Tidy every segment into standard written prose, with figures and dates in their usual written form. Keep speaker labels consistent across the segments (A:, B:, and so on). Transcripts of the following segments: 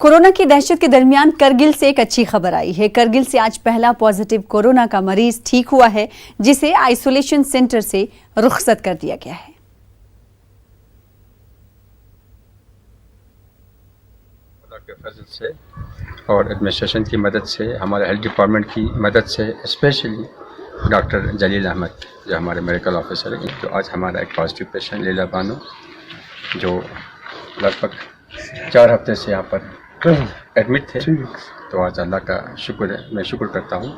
A: Corona की दहशत के दरमियान करगिल से एक अच्छी खबर आई है। करगिल से आज पहला पॉजिटिव कोरोना का मरीज ठीक हुआ है, जिसे आइसोलेशन सेंटर से रुखसत कर दिया गया है।
B: के फजल से और एडमिनिस्ट्रेशन की मदद से, हमारे हेल्थ डिपार्टमेंट की मदद से, स्पेशली डॉक्टर जलील अहमद जो हमारे मेडिकल ऑफिसर हैं, तो आज हमारा एक पॉजिटिव पेशेंट लीला बानो जो लगभग 4 हफ्ते से यहाँ पर एडमिट थे, तो आज अल्लाह का शुक्र है, मैं शुक्र करता हूँ।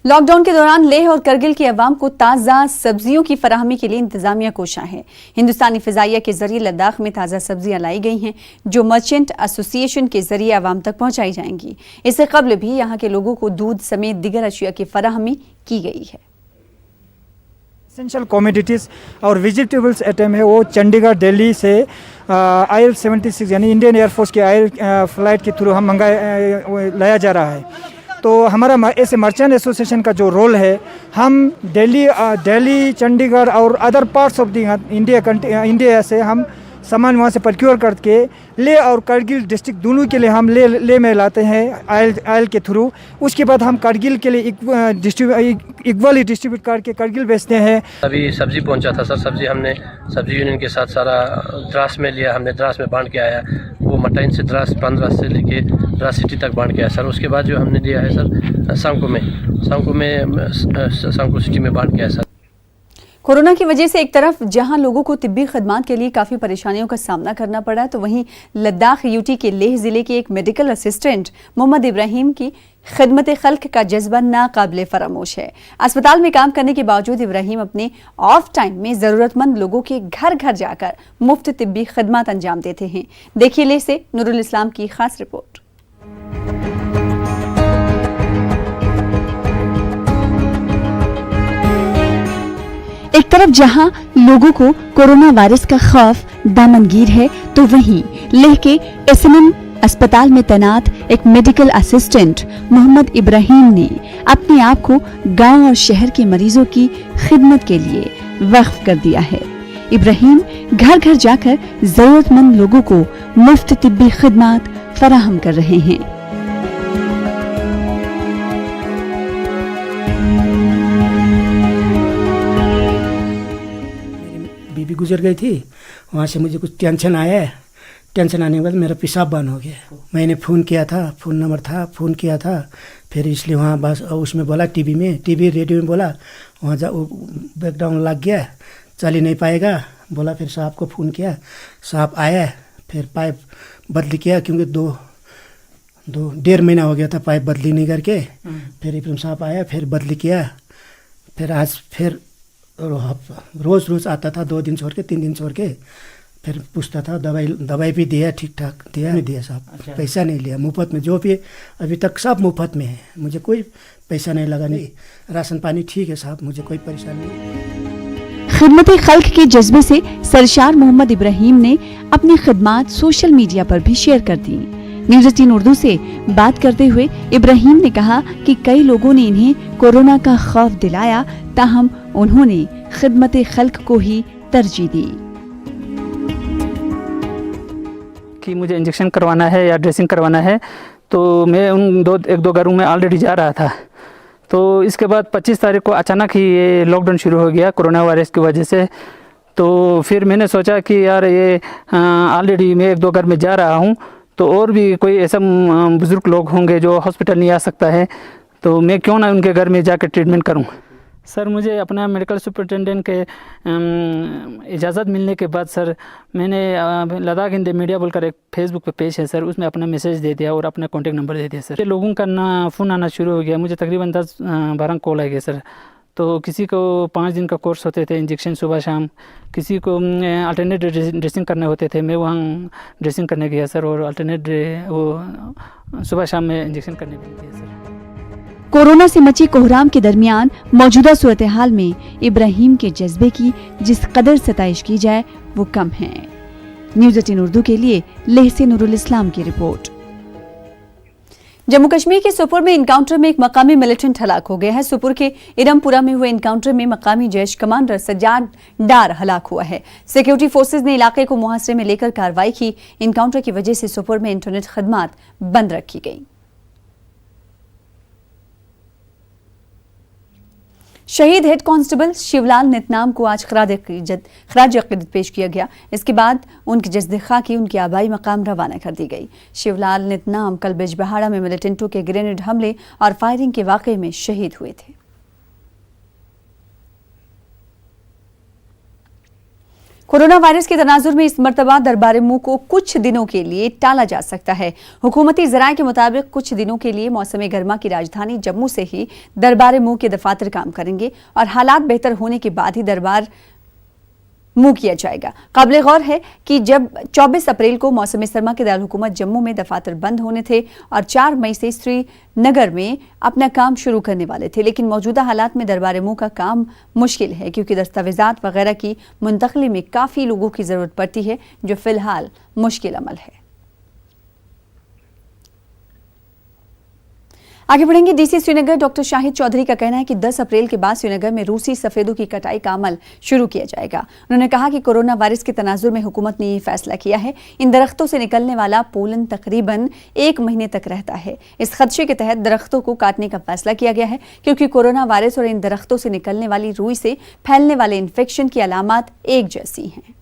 A: लॉकडाउन के दौरान लेह और करगिल के अवाम को ताज़ा सब्जियों की फराहमी के लिए इंतजामिया कोशां है। हिंदुस्तानी फिजाइया के जरिए लद्दाख में ताज़ा सब्जियां लाई गई हैं, जो मर्चेंट एसोसिएशन के जरिए अवाम तक पहुंचाई जाएंगी। इससे कबल भी यहाँ के लोगों को दूध समेत दीगर अशिया की फराहमी की गई है।
C: एसेंशियल कमोडिटीज़ और वेजिटेबल्स आइटम है, वो चंडीगढ़ दिल्ली से IL-76 यानी इंडियन एयरफोर्स के फ्लाइट के थ्रू हम लाया जा रहा है। तो हमारा ऐसे मर्चेंट एसोसिएशन का जो रोल है, हम दिल्ली, चंडीगढ़ और other parts of the India से हम सामान वहाँ से प्रोक्योर करके ले और करगिल डिस्ट्रिक्ट दोनों के लिए हम ले में लाते हैं आयल के थ्रू। उसके बाद हम करगिल के लिए इक्वली डिस्ट्रीब्यूट करके करगिल बेचते हैं।
D: अभी सब्जी पहुंचा था सर, सब्जी हमने सब्जी यूनियन के साथ सारा द्रास में लिया, हमने द्रास में बांट के आया। वो मटाइन से द्रास 15 से लेके द्रास सिटी तक बांट के आया सर। उसके बाद जो हमने लिया है सर सांको सिटी में बांट के आया सर।
A: कोरोना की वजह से एक तरफ जहां लोगों को तिब्बी खदमात के लिए काफ़ी परेशानियों का सामना करना पड़ा, तो वहीं लद्दाख यूटी के लेह ज़िले के एक मेडिकल असिस्टेंट मोहम्मद इब्राहिम की खिदमत खल्क का जज्बा नाकाबिले फरामोश है। अस्पताल में काम करने के बावजूद इब्राहिम अपने ऑफ टाइम में ज़रूरतमंद लोगों के घर घर जाकर मुफ्त तिब्बी खदमात अंजाम देते हैं। देखिए लेह से नूरुल इस्लाम की खास रिपोर्ट। एक तरफ जहां लोगों को कोरोना वायरस का खौफ दामनगीर है, तो वहीं लेह के SMM अस्पताल में तैनात एक मेडिकल असिस्टेंट मोहम्मद इब्राहिम ने अपने आप को गांव और शहर के मरीजों की खिदमत के लिए वक्फ कर दिया है। इब्राहिम घर घर जाकर जरूरतमंद लोगों को मुफ्त तिब्बी खिदमत फराहम कर रहे हैं।
E: बीबी गुजर गई थी, वहाँ से मुझे कुछ टेंशन आया है। टेंशन आने के बाद मेरा पेशाब बंद हो गया। मैंने फ़ोन किया था, फ़ोन नंबर था, फ़ोन किया था, फिर इसलिए वहाँ बस उसमें बोला टीवी रेडियो में बोला, वहाँ जा बैकग्राउंड लग गया, चल ही नहीं पाएगा। बोला फिर साहब को फ़ोन किया, साहब आया, फिर पाइप बदली किया, क्योंकि 1.5 महीना हो गया था पाइप बदली नहीं करके। फिर इब्राहिम साहब आया, फिर बदली किया। फिर आज फिर रोज़ आता था, 2 दिन छोड़ के 3 दिन छोड़ के, फिर पूछता था। दवाई भी दिया, ठीक ठाक दिया साहब। अच्छा। पैसा नहीं लिया, मुफ्त में जो भी अभी तक सब मुफ्त में है, मुझे कोई पैसा नहीं लगा। नहीं, राशन पानी ठीक है साहब, मुझे कोई परेशानी नहीं।
A: खिदमत खल्क के जज्बे से सरशार मोहम्मद इब्राहिम ने अपनी खिदमात सोशल मीडिया पर भी शेयर कर दी। न्यूज़ 18 उर्दू से बात करते हुए इब्राहिम ने कहा कि कई लोगों ने इन्हें कोरोना का खौफ दिलाया, ताहम उन्होंने खिदमत खल्क को ही तरजीह दी।
F: कि मुझे इंजेक्शन करवाना है या ड्रेसिंग करवाना है, तो मैं उन 1-2 घरों में ऑलरेडी जा रहा था। तो इसके बाद 25 तारीख को अचानक ही ये लॉकडाउन शुरू हो गया कोरोना वायरस की वजह से। तो फिर मैंने सोचा कि यार ये ऑलरेडी मैं 1-2 घर में जा रहा हूँ, तो और भी कोई ऐसा बुज़ुर्ग लोग होंगे जो हॉस्पिटल नहीं आ सकता है, तो मैं क्यों ना उनके घर में जाकर ट्रीटमेंट करूं। सर मुझे अपना मेडिकल सुपरिटेंडेंट के इजाज़त मिलने के बाद सर मैंने लद्दाख हिंदी मीडिया बोलकर एक फेसबुक पे पेज है सर, उसमें अपना मैसेज दे दिया और अपना कॉन्टेक्ट नंबर दे दिया सर। लोगों का फ़ोन आना शुरू हो गया, मुझे तकरीबन 10-12 कॉल आ गए सर। तो किसी को 5 दिन का कोर्स होते थे, इंजेक्शन सुबह शाम, किसी को अल्टरनेट ड्रेसिंग करने होते थे, मैं वहाँ ड्रेसिंग करने गया सर, और अल्टरनेट वो सुबह शाम में इंजेक्शन करने गया सर।
A: कोरोना से मची कोहराम के दरमियान मौजूदा सूरत हाल में इब्राहिम के जज्बे की जिस कदर सताइश की जाए वो कम है। न्यूज़ 18 उर्दू के लिए लेह से नूरुल इस्लाम की रिपोर्ट। जम्मू कश्मीर के सोपोर में इनकाउंटर में एक मकामी मिलिटेंट हलाक हो गया है। सोपोर के इरमपुरा में हुए इनकाउंटर में मकामी जैश कमांडर सज्जाद डार हलाक हुआ है। सिक्योरिटी फोर्सेज ने इलाके को मुहासरे में लेकर कार्रवाई की। इनकाउंटर की वजह से सोपोर में इंटरनेट खदमात बंद रखी गई। शहीद हेड कांस्टेबल शिवलाल नितनाम को आज खराज अकीदत पेश किया गया। इसके बाद उनकी जस्द खाकी उनके आबाई मकाम रवाना कर दी गई। शिवलाल नितनाम कल बिजबहाड़ा में मिलिटेंटों के ग्रेनेड हमले और फायरिंग के वाकये में शहीद हुए थे। कोरोना वायरस के तनाजुर में इस मर्तबा दरबार मुंह को कुछ दिनों के लिए टाला जा सकता है। हुकूमती ज़राए के मुताबिक कुछ दिनों के लिए मौसम गर्मा की राजधानी जम्मू से ही दरबार मुंह के दफातर काम करेंगे और हालात बेहतर होने के बाद ही दरबार मुंह किया जाएगा। काबिल गौर है कि जब 24 अप्रैल को मौसम सरमा के दारुल हुकूमत जम्मू में दफातर बंद होने थे और 4 मई से श्रीनगर में अपना काम शुरू करने वाले थे, लेकिन मौजूदा हालात में दरबार मुंह का काम मुश्किल है क्योंकि दस्तावेजात वगैरह की मुंतकली में काफ़ी लोगों की ज़रूरत पड़ती है, जो फिलहाल मुश्किल अमल है। आगे बढ़ेंगे। डीसी श्रीनगर डॉक्टर शाहिद चौधरी का कहना है कि 10 अप्रैल के बाद श्रीनगर में रूसी सफेदों की कटाई का अमल शुरू किया जाएगा। उन्होंने कहा कि कोरोना वायरस के तनाजुर में हुकूमत ने ये फैसला किया है। इन दरख्तों से निकलने वाला पोलन तकरीबन 1 महीने तक रहता है। इस खदशे के तहत दरख्तों को काटने का फैसला किया गया है क्योंकि कोरोना वायरस और इन दरख्तों से निकलने वाली रुई से फैलने वाले इन्फेक्शन की अलामात एक जैसी हैं।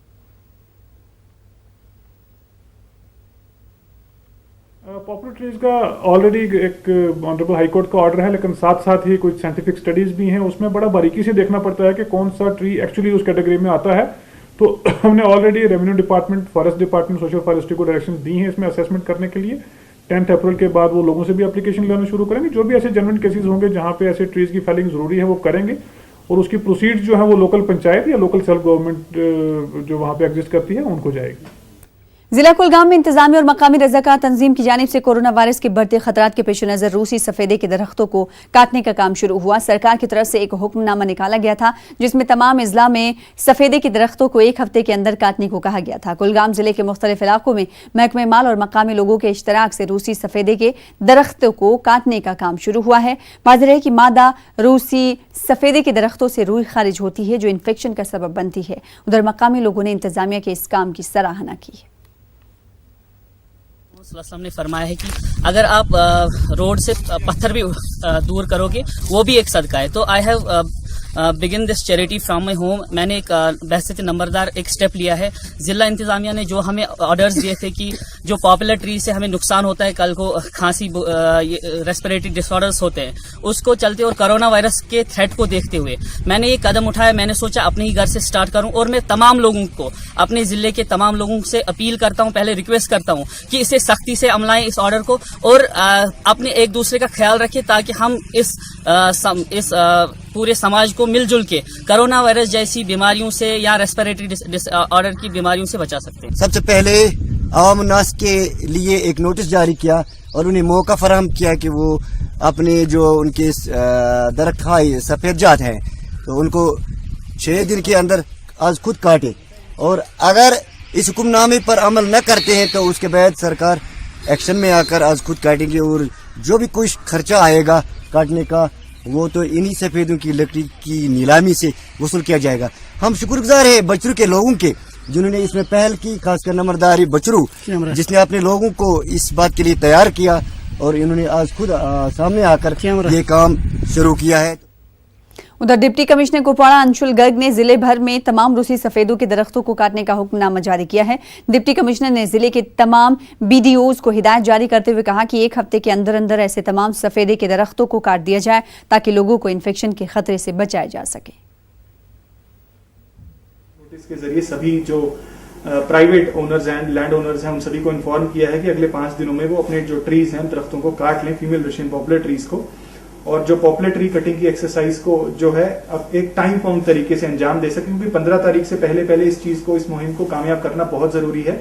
G: पॉपुलर ट्रीज का ऑलरेडी एक ऑनरेबल हाई कोर्ट का ऑर्डर है, लेकिन साथ साथ ही कुछ साइंटिफिक स्टडीज भी हैं। उसमें बड़ा बारीकी से देखना पड़ता है कि कौन सा ट्री एक्चुअली उस कैटेगरी में आता है। तो हमने already revenue department, forest department, social forestry को डायरेक्शन दी हैं इसमें असेसमेंट करने के लिए। 10 अप्रैल के बाद वो लोगों से भी एप्लीकेशन लेना शुरू करेंगे। जो भी ऐसे जेन्युइन केसेस होंगे जहाँ पे ऐसे ट्रीज की फेलिंग जरूरी है वो करेंगे, और उसकी प्रोसीड जो है वो लोकल पंचायत या लोकल सेल्फ गवर्नमेंट जो वहाँ पे एग्जिस्ट करती है उनको जाएगी।
A: जिला कुलगाम में इंतजामी और मकामी रज़ाकार तंजीम की जानिब से कोरोना वायरस के बढ़ते खतरात के पेश नज़र रूसी सफेदे के दरख्तों को काटने का काम शुरू हुआ। सरकार की तरफ से एक हुक्मनामा निकाला गया था जिसमें तमाम अजला में सफेदे के दरख्तों को 1 हफ्ते के अंदर काटने को कहा गया था। कुलगाम जिले के मुख्तलिफ इलाकों में महकमे माल और मकामी लोगों के इश्तराक से रूसी सफेदे के दरख्तों को काटने का काम शुरू हुआ है। वाज़ेह है कि मादा रूसी सफेदे के दरख्तों से रुई खारिज होती है जो इन्फेक्शन का सबब बनती है। उधर मकामी लोगों ने इंतजामिया के इस काम की सराहना की है।
H: ने फरमाया है कि अगर आप रोड से पत्थर भी दूर करोगे वो भी एक सदका है। तो I have begin this charity from my home. मैंने एक बहसत नंबरदार एक स्टेप लिया है। जिला इंतजामिया ने जो हमें ऑर्डर्स दिए थे कि जो पॉपुलर ट्री से हमें नुकसान होता है, कल को खांसी, रेस्पिरेटरी डिसऑर्डर्स होते हैं, उसको चलते और कोरोना वायरस के थ्रेट को देखते हुए मैंने ये कदम उठाया। मैंने सोचा अपने ही घर से स्टार्ट करूं और मैं तमाम लोगों को, अपने जिले के तमाम लोगों से अपील करता हूं, पहले रिक्वेस्ट करता हूं कि इसे सख्ती से अमलाएं इस ऑर्डर को, और अपने एक दूसरे का ख्याल रखें ताकि हम इस पूरे समाज को मिलजुल के कोरोना वायरस जैसी बीमारियों से या रेस्पिरेटरी डिसऑर्डर की बीमारियों से बचा सकते हैं।
I: सबसे पहले आवाम नास के लिए एक नोटिस जारी किया और उन्हें मौका फराहम किया कि वो अपने जो उनके दरख्त सफेद जात हैं तो उनको 6 दिन के अंदर आज खुद काटे, और अगर इस हुक्मनामे पर अमल न करते हैं तो उसके बाद सरकार एक्शन में आकर आज खुद काटेंगे, और जो भी कुछ खर्चा आएगा काटने का वो तो इन्हीं सफेदों की लकड़ी की नीलामी से वसूल किया जाएगा। हम शुक्रगुजार हैं बचरू के लोगों के जिन्होंने इसमें पहल की, खासकर नंबरदार बचरू जिसने अपने लोगों को इस बात के लिए तैयार किया और इन्होंने आज खुद सामने आकर ये काम शुरू किया है।
A: उधर डिप्टी कमिश्नर कुपवाड़ा अंशुल गर्ग ने जिले भर में तमाम रूसी सफेदों के दरख्तों को काटने का हुक्मनामा जारी किया है। डिप्टी कमिश्नर ने जिले के तमाम बीडीओज को हिदायत जारी करते हुए कहा कि 1 हफ्ते के अंदर अंदर ऐसे तमाम सफेदे के दरख्तों को काट दिया जाए ताकि लोगों को इन्फेक्शन के खतरे से बचाया जा सके।
J: नोटिस के जरिए सभी जो प्राइवेट ओनर्स हैं, लैंड ओनर्स हैं, उन सभी को इन्फॉर्म किया है कि अगले 5 दिनों में वो अपने जो ट्रीज हैं, दरख्तों को काट लें, फीमेल रशियन पॉपुलर ट्रीज को, और जो पॉपुलर ट्री कटिंग की एक्सरसाइज को जो है अब एक टाइम बाउंड तरीके से अंजाम दे सके, क्योंकि 15 तारीख से पहले इस चीज को, इस मुहिम को कामयाब करना बहुत जरूरी है,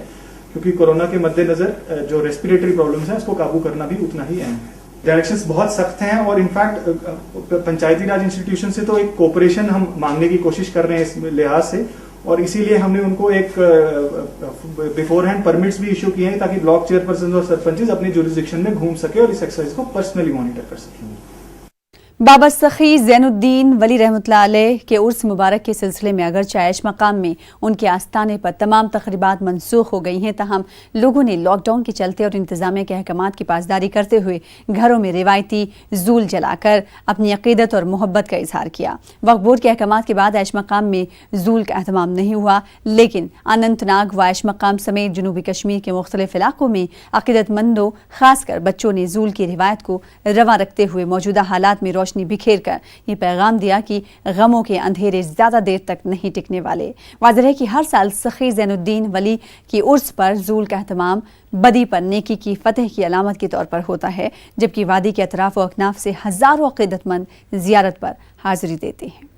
J: क्योंकि कोरोना के मद्देनजर जो रेस्पिरेटरी प्रॉब्लम्स हैं उसको काबू करना भी उतना ही अहम है। डायरेक्शंस बहुत सख्त हैं और इनफैक्ट पंचायती राज इंस्टीट्यूशन से तो एक कोऑपरेशन हम मांगने की कोशिश कर रहे हैं इस लिहाज से, और इसीलिए हमने उनको एक बिफोर हैंड परमिट्स भी इशू किए हैं ताकि ब्लॉक चेयरपर्सन और सरपंचेस अपनी जुरिस्डिक्शन में घूम सके और इस एक्सरसाइज को पर्सनली मॉनिटर कर सकें।
A: बाबा सखी ज़ैनुद्दीन वली रहमतुल्लाह अलैह के उर्स मुबारक के सिलसिले में अगरचे ऐश मकाम में उनके आस्थाने पर तमाम तकरीबात मनसूख हो गई हैं, ताहम लोगों ने लॉकडाउन के चलते और इंतजामिया के अहकामात की पासदारी करते हुए घरों में रिवायती जूल जलाकर अपनी अकीदत और मोहब्बत का इजहार किया। वक्फ बोर्ड के अहकामात के बाद ऐश मकाम में जूल का अहतमाम नहीं हुआ, लेकिन अनंतनाग व ऐश मकाम समेत जनूबी कश्मीर के मुख्तलिफ इलाकों में अकीदतमंदों खासकर बच्चों ने जूल की रिवायत को रवा रखते हुए मौजूदा हालात में रोशनी बिखेर कर ये पैगाम दिया कि गमों के अंधेरे ज्यादा देर तक नहीं टिकने वाले। वाज़ेह है कि हर साल सखी ज़ैनुद्दीन वली की उर्स पर जूल का एहतमाम बदी पर नेकी की फतेह की अलामत के तौर पर होता है, जबकि वादी के अतराफ व अकनाफ से हजारों अकीदतमंद जियारत पर हाजिरी देते हैं।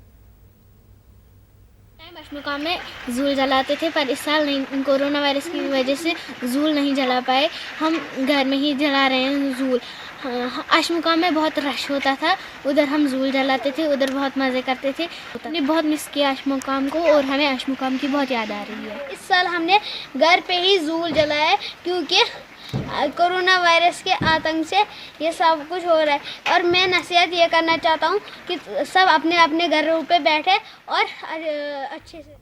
K: मुकाम में जूल जलाते थे, पर इस साल नहीं, कोरोना वायरस की वजह से जूल नहीं जला पाए। हम घर में ही जला रहे हैं जूल। अशमुकाम में बहुत रश होता था, उधर हम जूल जलाते थे, उधर बहुत मज़े करते थे। हमने बहुत मिस किया अशमुकाम को और हमें अशमुकाम की बहुत याद आ रही है। इस साल हमने घर पे ही जूल जलाया क्योंकि कोरोना वायरस के आतंक से ये सब कुछ हो रहा है। और मैं नसीहत ये करना चाहता हूँ कि सब अपने अपने घरों पे बैठे और अच्छे से।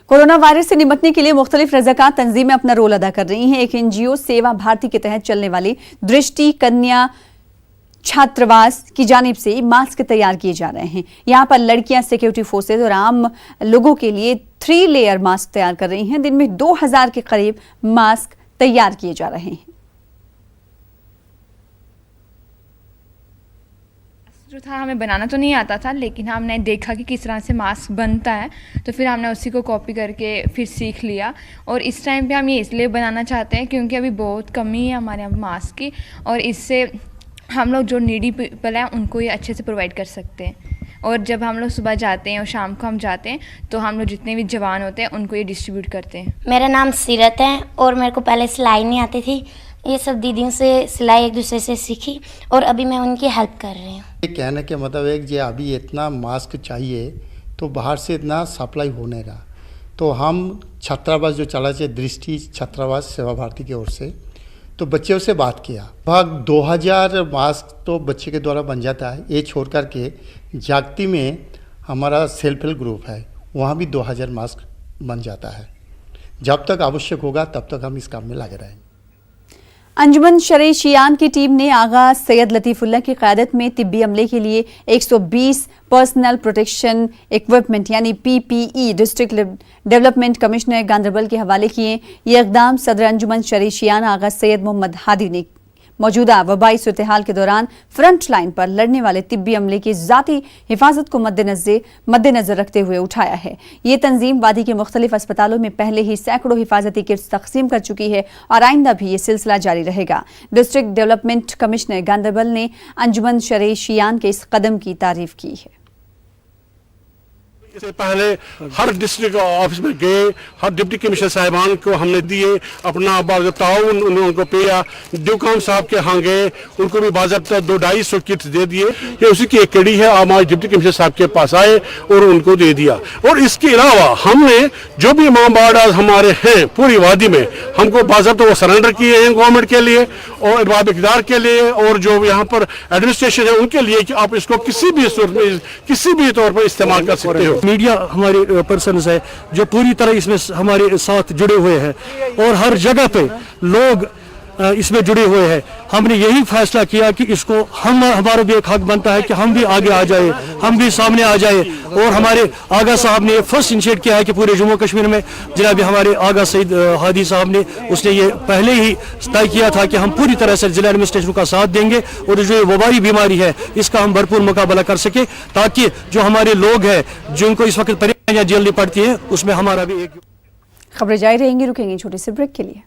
A: कोरोना वायरस से निपटने के लिए मुख्तलिफ रज़ाकार तंजीमें अपना रोल अदा कर रही हैं। एक NGO सेवा भारती के तहत चलने वाली दृष्टि कन्या छात्रावास की जानिब से मास्क तैयार किए जा रहे हैं। यहाँ पर लड़कियां सिक्योरिटी फोर्सेज और आम लोगों के लिए 3 लेयर मास्क तैयार कर रही हैं। दिन में 2000 के करीब मास्क तैयार किए जा रहे हैं।
L: जो था हमें बनाना तो नहीं आता था, लेकिन हमने देखा कि किस तरह से मास्क बनता है, तो फिर हमने उसी को कॉपी करके फिर सीख लिया। और इस टाइम पे हम ये इसलिए बनाना चाहते हैं क्योंकि अभी बहुत कमी है हमारे यहाँ मास्क की, और इससे हम लोग जो नीडी पीपल हैं उनको ये अच्छे से प्रोवाइड कर सकते हैं। और जब हम लोग सुबह जाते हैं और शाम को हम जाते हैं तो हम लोग जितने भी जवान होते हैं उनको ये डिस्ट्रीब्यूट करते हैं।
K: मेरा नाम सीरत है और मेरे को पहले सिलाई नहीं आती थी। ये सब दीदियों से सिलाई एक दूसरे से सीखी और अभी मैं उनकी हेल्प कर रही हूँ।
M: ये कहने के मतलब है कि अभी इतना मास्क चाहिए तो बाहर से इतना सप्लाई हो नहीं रहा, तो हम छात्रावास जो चला चाहिए दृष्टि छात्रावास सेवा भारती की ओर से, तो बच्चों से बात किया। लगभग 2000 मास्क तो बच्चे के द्वारा बन जाता है। ये छोड़ कर के जागती में हमारा सेल्फ हेल्प ग्रुप है, वहाँ भी 2000 मास्क बन जाता है। जब तक आवश्यक होगा तब तक हम इस काम में लगे रहेंगे।
A: अंजुमन शरीशियान की टीम ने आगा सैयद लतीफुल्लाह की क़यादत में तिब्बी अमले के लिए 120 पर्सनल प्रोटेक्शन इक्विपमेंट यानी PPE district development commissioner Ganderbal के हवाले किए। ये इक़दाम सदर अंजुमन शरीशियान आगा सैयद मोहम्मद हादी ने मौजूदा वबाई सूरत-ए-हाल के दौरान फ्रंट लाइन पर लड़ने वाले तिब्बी अमले की ज़ाती हिफाजत को मद्देनजर रखते हुए उठाया है। ये तंजीम वादी के मुख्तलिफ अस्पतालों में पहले ही सैकड़ों हिफाजती किट्स तकसीम कर चुकी है और आइंदा भी ये सिलसिला जारी रहेगा। डिस्ट्रिक्ट डेवलपमेंट कमिश्नर गांधरबल ने अंजुमन शरीशियान के इस कदम की तारीफ की है।
N: इससे पहले हर डिस्ट्रिक्ट ऑफिस में गए, हर डिप्टी कमिश्नर साहिबान को हमने दिए, अपना बाज़ाब्ता उनको पेया। ड्यूकाम साहब के यहाँ गए, उनको भी बाज़ाब्ता 200-250 किट्स दे दिए। ये उसी की एक कड़ी है। हमारे डिप्टी कमिश्नर साहब के पास आए और उनको दे दिया। और इसके अलावा हमने जो भी इमाम बाड़ा हमारे हैं पूरी वादी में, हमको बाज़ाब्ता वो सरेंडर किए हैं गवर्नमेंट के लिए और इरबाब इक़दार के लिए और जो यहाँ पर एडमिनिस्ट्रेशन है उनके लिए कि आप इसको किसी भी सूरत में किसी भी तौर पर इस्तेमाल कर सकते हो।
O: मीडिया हमारे पर्सन्स है जो पूरी तरह इसमें हमारे साथ जुड़े हुए हैं और हर जगह पे लोग इसमें जुड़े हुए हैं। हमने यही फैसला किया कि इसको हमारा भी एक हक बनता है कि हम भी आगे आ जाए, हम भी सामने आ जाए। और हमारे आगा साहब ने फर्स्ट इनिशिएट किया है कि पूरे जम्मू कश्मीर में जनाब हमारे आगा सईद हादी साहब ने उसने ये पहले ही तय किया था कि हम पूरी तरह से जिला एडमिनिस्ट्रेशन का साथ देंगे और जो वबाई बीमारी है इसका हम भरपूर मुकाबला कर सके, ताकि जो हमारे लोग हैं जिनको इस वक्त परेशानियां झेलनी पड़ती है उसमें हमारा भी एक।
A: खबरें जारी रहेंगी, रुकेंगे छोटे से ब्रेक के लिए।